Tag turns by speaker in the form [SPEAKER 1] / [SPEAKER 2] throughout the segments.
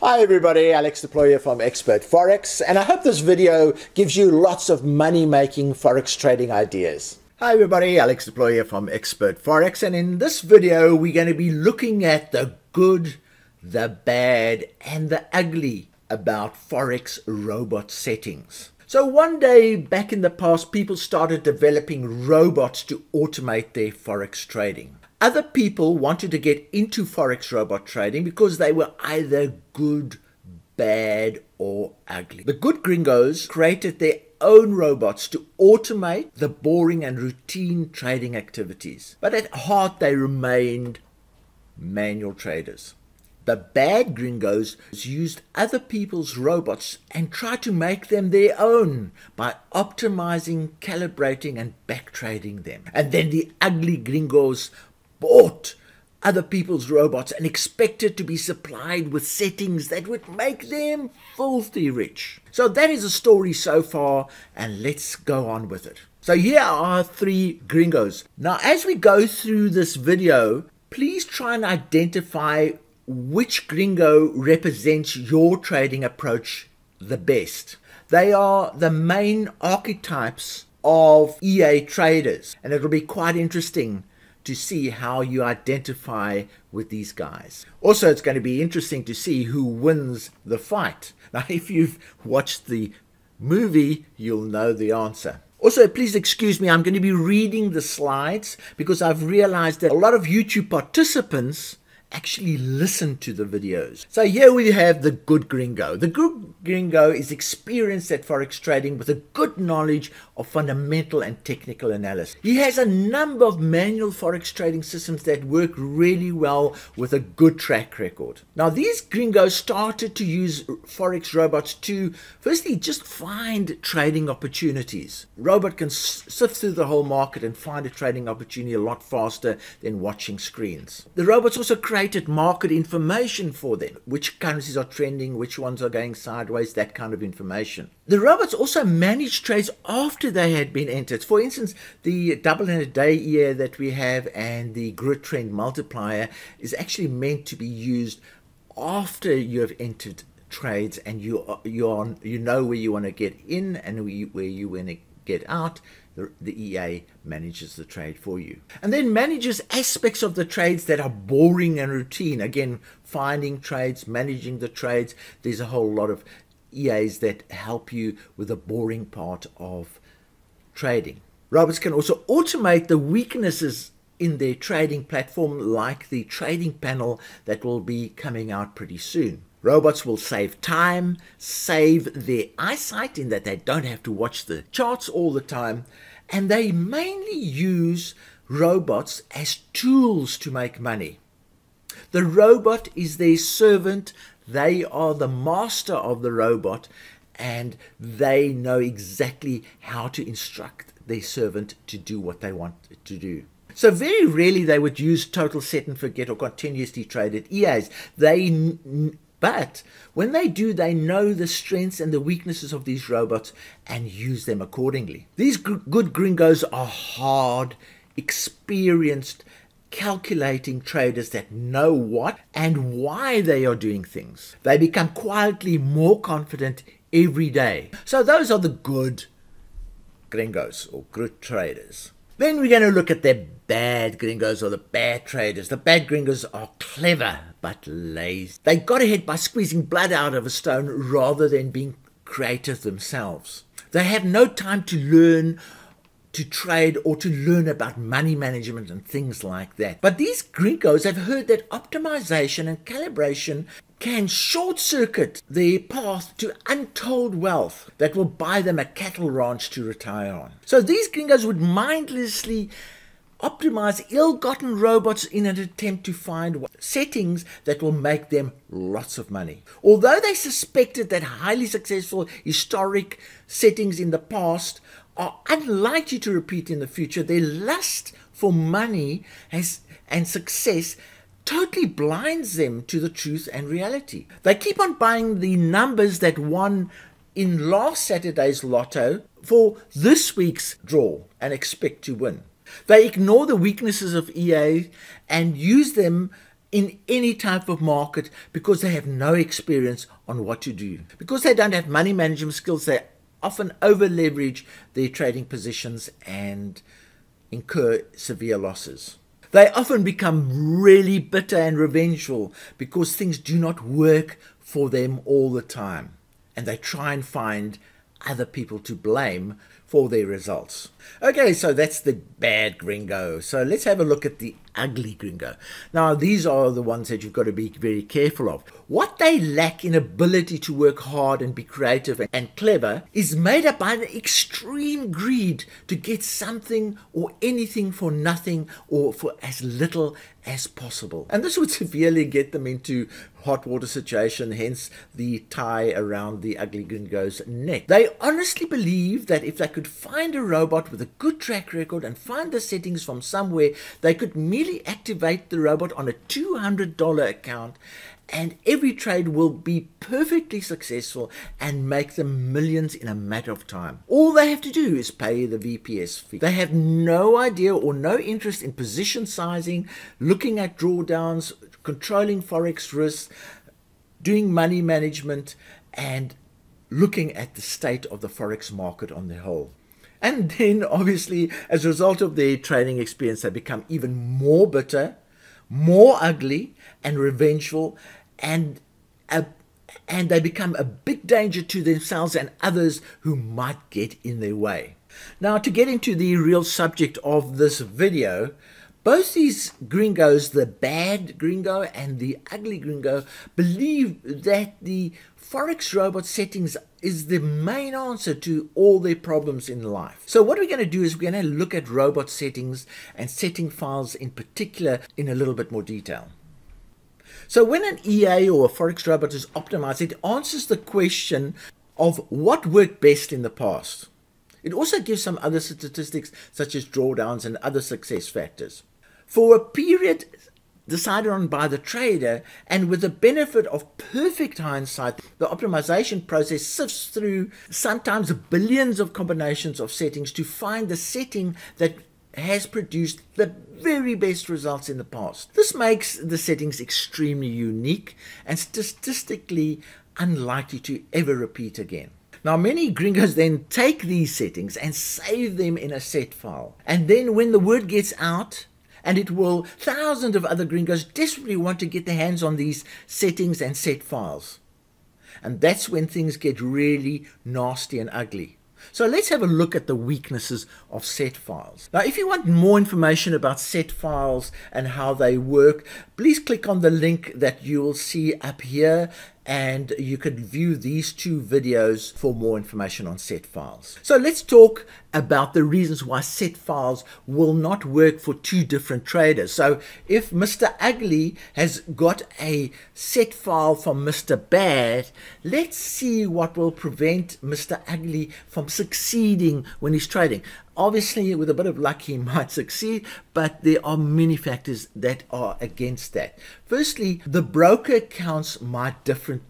[SPEAKER 1] Hi everybody, Alex Deployer from Expert Forex, and I hope this video gives you lots of money-making Forex trading ideas. Hi everybody, Alex Deployer from Expert Forex, and in this video we're going to be looking at the good, the bad, and the ugly about Forex Robot settings. So one day back in the past, people started developing robots to automate their Forex trading. Other people wanted to get into Forex Robot trading because they were either good, bad, or ugly. The good gringos created their own robots to automate the boring and routine trading activities. But at heart, they remained manual traders. The bad gringos used other people's robots and tried to make them their own by optimizing, calibrating, and backtrading them. And then the ugly gringos bought other people's robots and expected to be supplied with settings that would make them filthy rich. So that is the story so far, and let's go on with it. So here are three gringos. Now, as we go through this video, please try and identify which gringo represents your trading approach the best. They are the main archetypes of EA traders, and it'll be quite interesting to see how you identify with these guys. Also, it's going to be interesting to see who wins the fight. Now, if you've watched the movie, you'll know the answer. Also, please excuse me, I'm going to be reading the slides because I've realized that a lot of YouTube participants actually listen to the videos. So here we have the good gringo. The good gringo is experienced at Forex trading with a good knowledge of fundamental and technical analysis. He has a number of manual Forex trading systems that work really well with a good track record. Now, these gringos started to use Forex robots to firstly just find trading opportunities. Robot can sift through the whole market and find a trading opportunity a lot faster than watching screens. The robots also created market information for them, which currencies are trending, which ones are going sideways, that kind of information. The robots also managed trades after they had been entered. For instance, the double and a day EA that we have and the grid trend multiplier is actually meant to be used after you have entered trades and you know where you want to get in and where you want to get out. The EA manages the trade for you. And then manages aspects of the trades that are boring and routine. Again, finding trades, managing the trades. There's a whole lot of EAs that help you with the boring part of trading. Robots can also automate the weaknesses in their trading platform, like the trading panel that will be coming out pretty soon. Robots will save time, save their eyesight in that they don't have to watch the charts all the time, and they mainly use robots as tools to make money. The robot is their servant, they are the master of the robot, and they know exactly how to instruct their servant to do what they want it to do. So very rarely they would use total set and forget or continuously traded EAs. But when they do, they know the strengths and the weaknesses of these robots and use them accordingly. These good gringos are hard, experienced, calculating traders that know what and why they are doing things. They become quietly more confident every day. So those are the good gringos or good traders. Then we're going to look at the bad gringos or the bad traders. The bad gringos are clever but lazy. They got ahead by squeezing blood out of a stone rather than being creative themselves. They have no time to learn to trade or to learn about money management and things like that. But these gringos have heard that optimization and calibration can short-circuit their path to untold wealth that will buy them a cattle ranch to retire on. So these gringos would mindlessly optimize ill-gotten robots in an attempt to find settings that will make them lots of money. Although they suspected that highly successful historic settings in the past are unlikely to repeat in the future, their lust for money and success totally blinds them to the truth and reality. They keep on buying the numbers that won in last Saturday's lotto for this week's draw and expect to win. They ignore the weaknesses of EA and use them in any type of market because they have no experience on what to do. Because they don't have money management skills, they often over leverage their trading positions and incur severe losses. They often become really bitter and revengeful because things do not work for them all the time, and they try and find other people to blame for their results. Okay, so that's the bad gringo. So let's have a look at the ugly gringo. Now, these are the ones that you've got to be very careful of. What they lack in ability to work hard and be creative and clever is made up by the extreme greed to get something or anything for nothing or for as little as possible. And this would severely get them into hot water situation, hence the tie around the ugly gringo's neck. They honestly believe that if they could find a robot with a good track record and find the settings from somewhere, they could merely activate the robot on a $200 account and every trade will be perfectly successful and make them millions in a matter of time. All they have to do is pay the VPS fee. They have no idea or no interest in position sizing, looking at drawdowns, controlling forex risks, doing money management, and looking at the state of the forex market on the whole. And then obviously as a result of their trading experience, they become even more bitter, more ugly and revengeful, and they become a big danger to themselves and others who might get in their way. Now, to get into the real subject of this video, both these gringos, the bad gringo and the ugly gringo, believe that the Forex Robot settings is the main answer to all their problems in life. So what we're going to do is we're going to look at robot settings and setting files in particular in a little bit more detail. So when an EA or a Forex Robot is optimized, it answers the question of what worked best in the past. It also gives some other statistics such as drawdowns and other success factors. For a period decided on by the trader and with the benefit of perfect hindsight, the optimization process sifts through sometimes billions of combinations of settings to find the setting that has produced the very best results in the past. This makes the settings extremely unique and statistically unlikely to ever repeat again. Now, many gringos then take these settings and save them in a set file. And then when the word gets out, and it will, thousands of other gringos desperately want to get their hands on these settings and set files. And that's when things get really nasty and ugly. So let's have a look at the weaknesses of set files. Now, if you want more information about set files and how they work, please click on the link that you will see up here, and you can view these two videos for more information on set files. So let's talk about the reasons why set files will not work for two different traders. So if Mr. Ugly has got a set file from Mr. Bad, let's see what will prevent Mr. Ugly from succeeding when he's trading. Obviously, with a bit of luck, he might succeed, but there are many factors that are against that. Firstly, the broker accounts might differ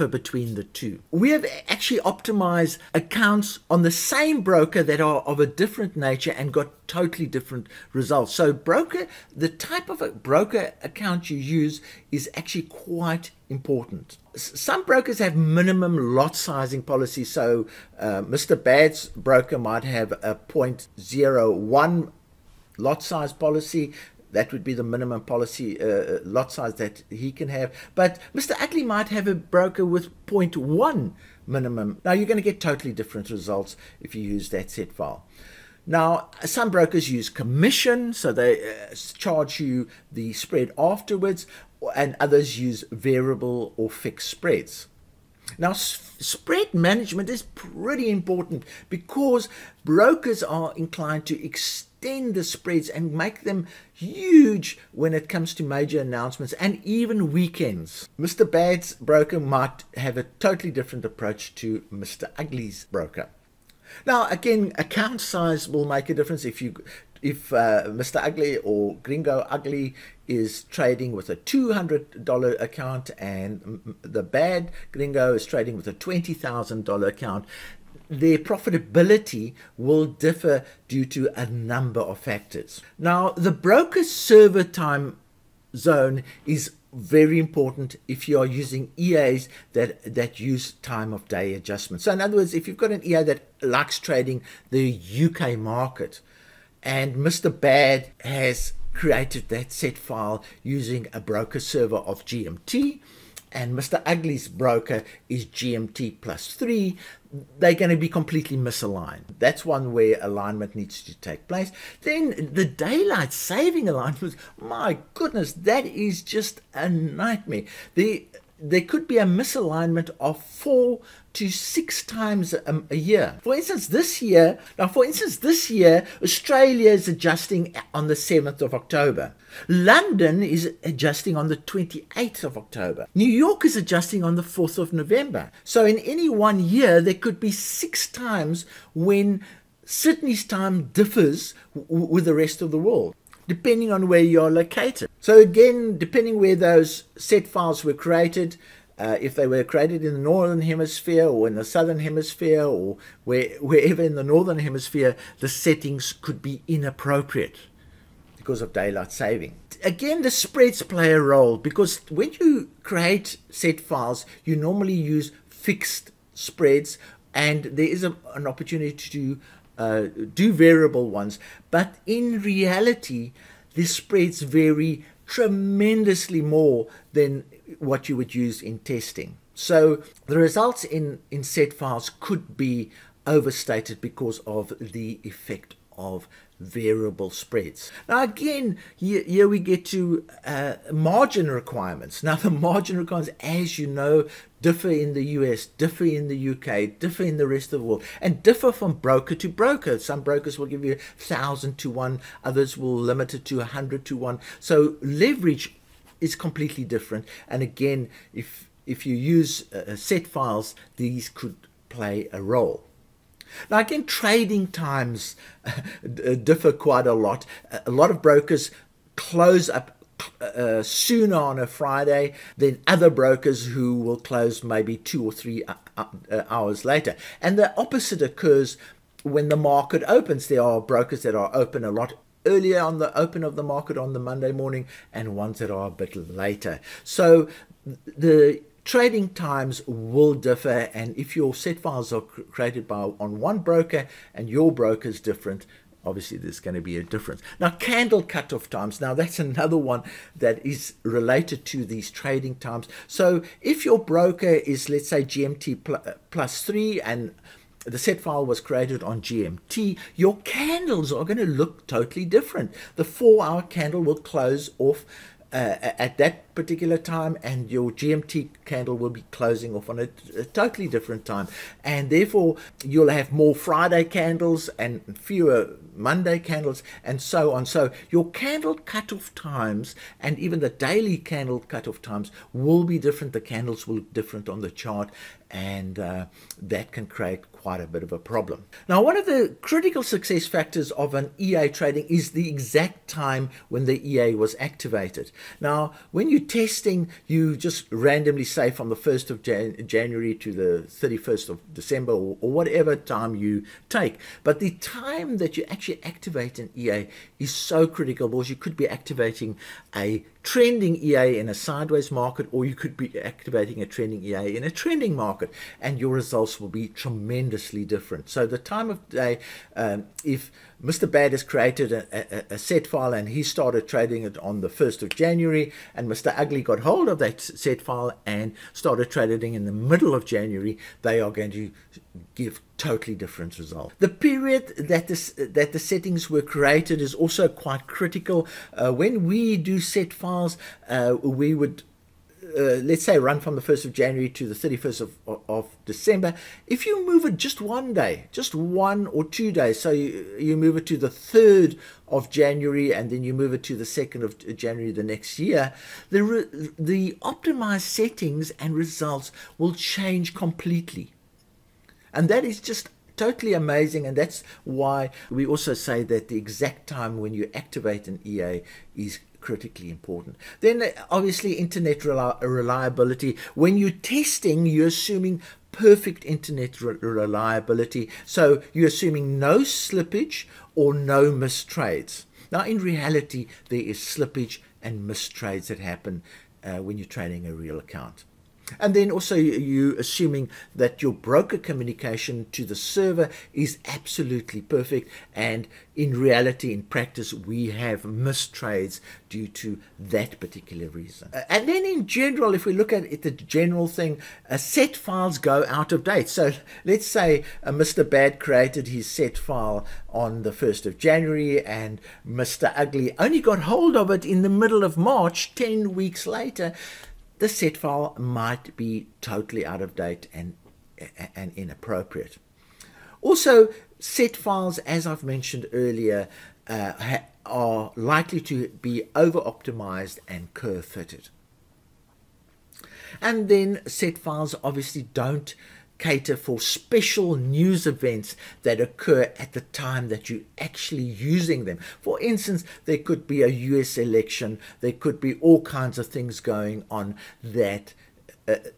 [SPEAKER 1] between the two. We have actually optimized accounts on the same broker that are of a different nature and got totally different results. So the type of a broker account you use is actually quite important. Some brokers have minimum lot sizing policies. So Mr. Bad's broker might have a 0.01 lot size policy. That would be the minimum policy lot size that he can have. But Mr. Ugly might have a broker with 0.1 minimum. Now, you're going to get totally different results if you use that set file. Now, some brokers use commission, so they charge you the spread afterwards, and others use variable or fixed spreads. Now, spread management is pretty important because brokers are inclined to extend the spreads and make them huge when it comes to major announcements and even weekends. Mr. Bad's broker might have a totally different approach to Mr. Ugly's broker. Now, again, account size will make a difference. If Mr. Ugly or Gringo Ugly is trading with a $200 account and the bad Gringo is trading with a $20,000 account, their profitability will differ due to a number of factors. Now, the broker server time zone is very important if you are using EAs that use time of day adjustment. So in other words, if you've got an EA that likes trading the UK market, and Mr. Bad has created that set file using a broker server of GMT, and Mr. Ugly's broker is GMT +3, they're going to be completely misaligned. That's one where alignment needs to take place. Then the daylight saving alignment, my goodness, that is just a nightmare. There could be a misalignment of 4 to 6 times a year. For instance, this year, Australia is adjusting on the 7th of October. London is adjusting on the 28th of October. New York is adjusting on the 4th of November. So in any one year, there could be 6 times when Sydney's time differs with the rest of the world, depending on where you're located. So again, depending where those set files were created, if they were created in the northern hemisphere or in the southern hemisphere or wherever in the northern hemisphere, the settings could be inappropriate because of daylight saving. Again, the spreads play a role, because when you create set files, you normally use fixed spreads, and there is an opportunity to do variable ones, but in reality the spreads vary tremendously more than what you would use in testing. So the results in set files could be overstated because of the effect of variable spreads. Now again, here we get to margin requirements. Now the margin requirements, as you know, differ in the US, differ in the UK, differ in the rest of the world, and differ from broker to broker. Some brokers will give you 1,000 to 1, others will limit it to 100 to 1. So leverage is completely different. And again, if you use set files, these could play a role. Now again, trading times differ quite a lot. A lot of brokers close up sooner on a Friday than other brokers who will close maybe 2 or 3 hours later. And the opposite occurs when the market opens. There are brokers that are open a lot earlier on the open of the market on the Monday morning, and ones that are a bit later. So the trading times will differ, and if your set files are created on one broker and your broker is different, obviously there's going to be a difference. Now candle cutoff times, now that's another one that is related to these trading times. So if your broker is, let's say, GMT +3 and the set file was created on GMT, your candles are going to look totally different. The 4-hour candle will close off at that particular time, and your GMT candle will be closing off on a totally different time, and therefore you'll have more Friday candles and fewer Monday candles, and so on. So your candle cutoff times and even the daily candle cutoff times will be different. The candles will look different on the chart, and that can create quite a bit of a problem. Now, one of the critical success factors of an EA trading is the exact time when the EA was activated. Now, when you're testing, you just randomly say from the 1st of January to the 31st of December, or whatever time you take. But the time that you actually activate an EA is so critical, because you could be activating a trending EA in a sideways market, or you could be activating a trending EA in a trending market, and your results will be tremendously different. So the time of day, if Mr. Bad has created a set file and he started trading it on the 1st of January, and Mr. Ugly got hold of that set file and started trading in the middle of January, they are going to give totally different results. The period that the settings were created is also quite critical. When we do set files, we would let's say run from the 1st of January to the 31st of December. If you move it just one day, just 1 or 2 days, so you move it to the 3rd of January and then you move it to the 2nd of January the next year, the optimized settings and results will change completely. And that is just totally amazing, and that's why we also say that the exact time when you activate an EA is critically important. Then obviously internet reliability. When you're testing, you're assuming perfect internet reliability. So you're assuming no slippage or no missed trades. Now in reality, there is slippage and missed trades that happen when you're trading a real account. And then also you assuming that your broker communication to the server is absolutely perfect, and in reality, in practice, we have missed trades due to that particular reason. And then in general, if we look at it, the general thing, set files go out of date. So let's say Mr. Bad created his set file on the 1st of January and Mr. Ugly only got hold of it in the middle of March, 10 weeks later. The set file might be totally out of date and inappropriate. Also, set files, as I've mentioned earlier, are likely to be over-optimized and curve-fitted. And then set files obviously don't cater for special news events that occur at the time that you're actually using them. For instance, there could be a US election, there could be all kinds of things going on that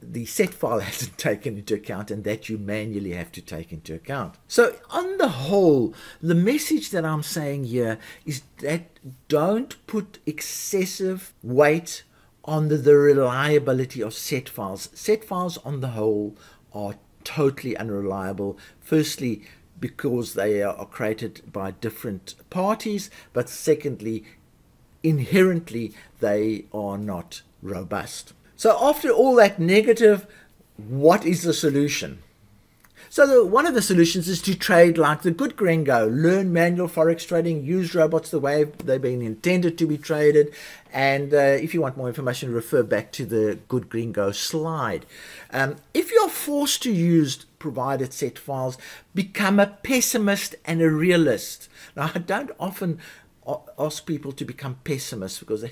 [SPEAKER 1] the set file hasn't taken into account and that you manually have to take into account. So on the whole, the message that I'm saying here is that don't put excessive weight on the reliability of set files. Set files on the whole are totally unreliable. Firstly, because they are created by different parties, but secondly, inherently, they are not robust. So after all that negative, what is the solution? So one of the solutions is to trade like the good gringo, learn manual forex trading, use robots the way they've been intended to be traded. And if you want more information, refer back to the good gringo slide. If you're forced to use provided set files, become a pessimist and a realist. Now, I don't often ask people to become pessimists because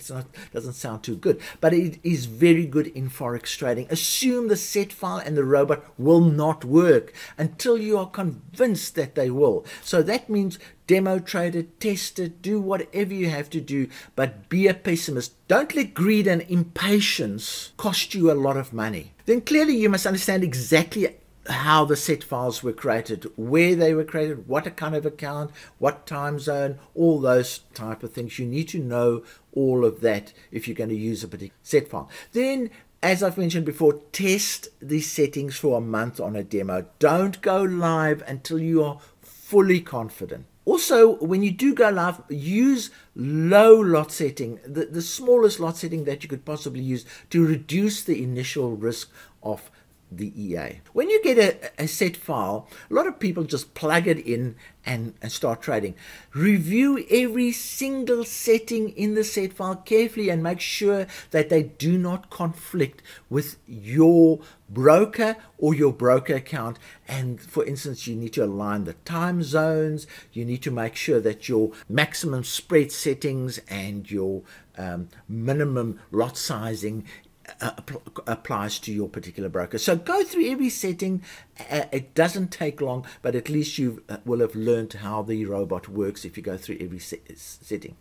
[SPEAKER 1] doesn't sound too good, but it is very good in forex trading. Assume the set file and the robot will not work until you are convinced that they will. So that means demo trade it, test it, do whatever you have to do, but be a pessimist. Don't let greed and impatience cost you a lot of money. Then clearly you must understand exactly how the set files were created, where they were created, what kind of account, what time zone, all those type of things. You need to know all of that if you're going to use a particular set file. Then, as I've mentioned before, test these settings for a month on a demo. Don't go live until you are fully confident. Also, when you do go live, use low lot setting, the smallest lot setting that you could possibly use to reduce the initial risk of the EA. When you get a set file, a lot of people just plug it in and start trading. Review every single setting in the set file carefully and make sure that they do not conflict with your broker or your broker account. And for instance, you need to align the time zones. You need to make sure that your maximum spread settings and your minimum lot sizing applies to your particular broker. So go through every setting. It doesn't take long, but at least you will have learned how the robot works if you go through every setting.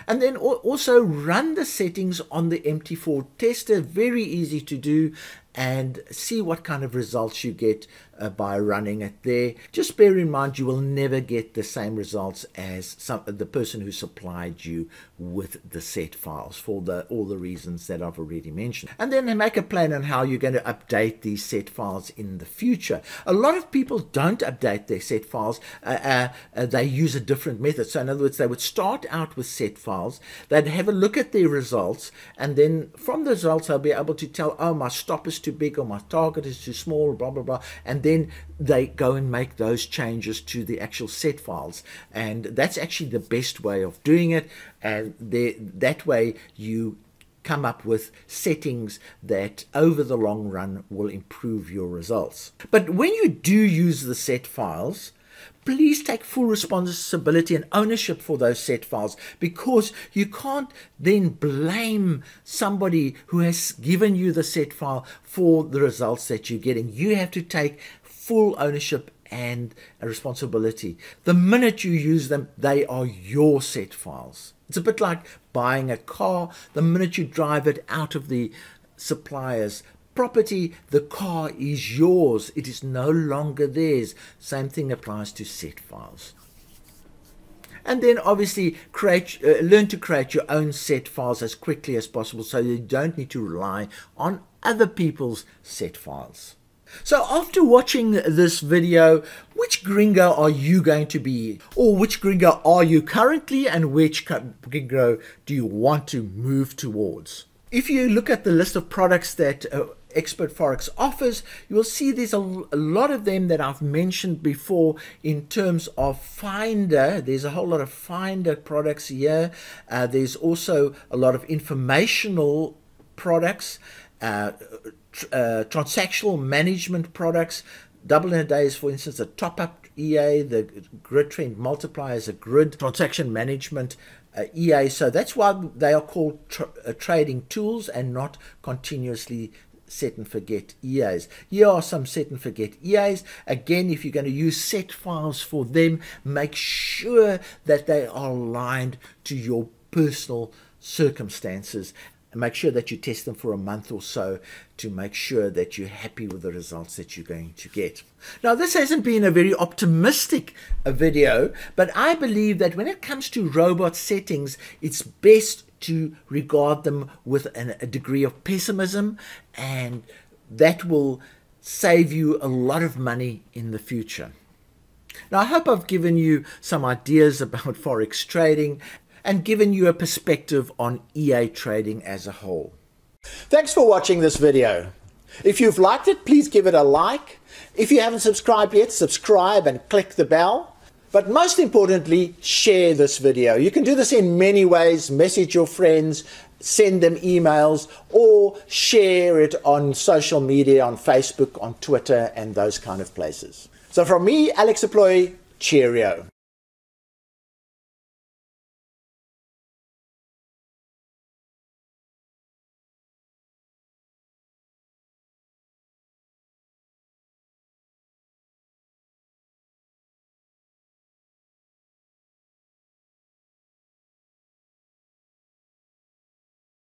[SPEAKER 1] And then also run the settings on the MT4 tester. Very easy to do, and see what kind of results you get by running it there. Just bear in mind you will never get the same results as the person who supplied you with the set files for all the reasons that I've already mentioned. And then make a plan on how you're going to update these set files in the future. A lot of people don't update their set files. They use a different method. So in other words, they would start out with set files. They'd have a look at their results, and then from the results they'll be able to tell, oh, my stop is too big or my target is too small, blah blah blah, and then they go and make those changes to the actual set files. And that's actually the best way of doing it, and that way you come up with settings that over the long run will improve your results. But when you do use the set files, please take full responsibility and ownership for those set files, because you can't then blame somebody who has given you the set file for the results that you're getting. You have to take full ownership and responsibility. The minute you use them, they are your set files. It's a bit like buying a car. The minute you drive it out of the supplier's property, the car is yours. It is no longer theirs. Same thing applies to set files. And then obviously learn to create your own set files as quickly as possible so you don't need to rely on other people's set files. So after watching this video, which gringo are you going to be? Or which gringo are you currently, and which gringo do you want to move towards? If you look at the list of products that Expert Forex offers, you will see there's a lot of them that I've mentioned before in terms of Finder. There's a whole lot of Finder products here. There's also a lot of informational products, transactional management products. Double in a day is, for instance, a top-up EA. The grid trend multiplier is a grid transaction management EA. So that's why they are called trading tools and not continuously set and forget EAs. Here are some set and forget EAs. Again, if you're going to use set files for them, make sure that they are aligned to your personal circumstances. And make sure that you test them for a month or so to make sure that you're happy with the results that you're going to get. Now, this hasn't been a very optimistic video, but I believe that when it comes to robot settings, it's best to regard them with a degree of pessimism, and that will save you a lot of money in the future. Now, I hope I've given you some ideas about Forex trading and given you a perspective on EA trading as a whole. Thanks for watching this video. If you've liked it, please give it a like. If you haven't subscribed yet, subscribe and click the bell. But most importantly, share this video. You can do this in many ways. Message your friends, send them emails, or share it on social media, on Facebook, on Twitter, and those kind of places. So from me, Alex Deploy, cheerio.